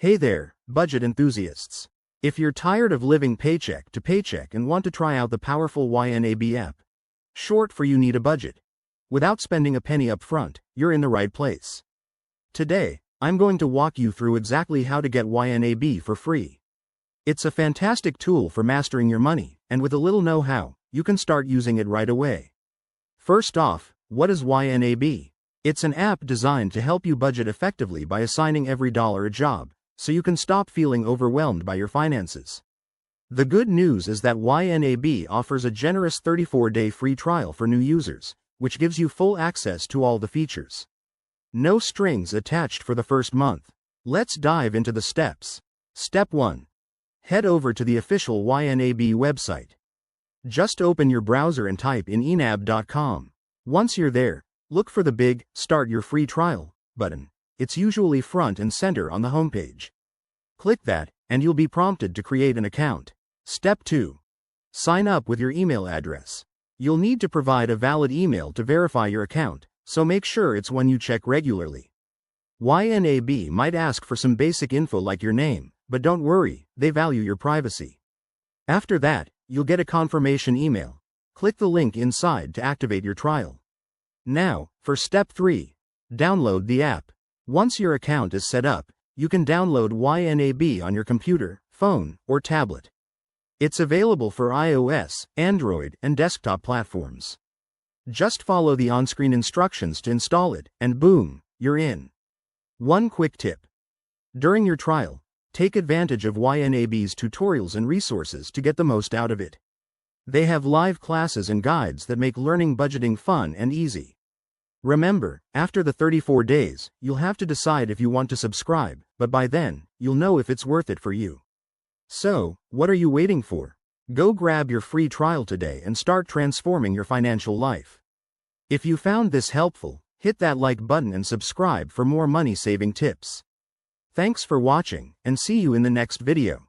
Hey there, budget enthusiasts. If you're tired of living paycheck to paycheck and want to try out the powerful ynab app, short for You Need a Budget, without spending a penny up front, you're in the right place. Today, I'm going to walk you through exactly how to get ynab for free. It's a fantastic tool for mastering your money, and with a little know-how, you can start using it right away. First off, what is ynab? It's an app designed to help you budget effectively by assigning every dollar a job, so you can stop feeling overwhelmed by your finances. The good news is that ynab offers a generous 34-day free trial for new users, which gives you full access to all the features. No strings attached for the first month. Let's dive into the steps. Step 1. Head over to the official ynab website. Just open your browser and type in ynab.com. Once you're there, look for the big Start Your Free Trial button. It's usually front and center on the homepage. Click that, and you'll be prompted to create an account. Step 2. Sign up with your email address. You'll need to provide a valid email to verify your account, so make sure it's one you check regularly. ynab might ask for some basic info like your name, but don't worry, they value your privacy. After that, you'll get a confirmation email. Click the link inside to activate your trial. Now, for Step 3. Download the app. Once your account is set up, you can download ynab on your computer, phone, or tablet. It's available for iOS, Android, and desktop platforms. Just follow the on-screen instructions to install it, and boom, you're in. One quick tip. During your trial, take advantage of ynab's tutorials and resources to get the most out of it. They have live classes and guides that make learning budgeting fun and easy. Remember, after the 34 days, you'll have to decide if you want to subscribe, but by then, you'll know if it's worth it for you. So, what are you waiting for? Go grab your free trial today and start transforming your financial life. If you found this helpful, hit that like button and subscribe for more money-saving tips. Thanks for watching, and see you in the next video.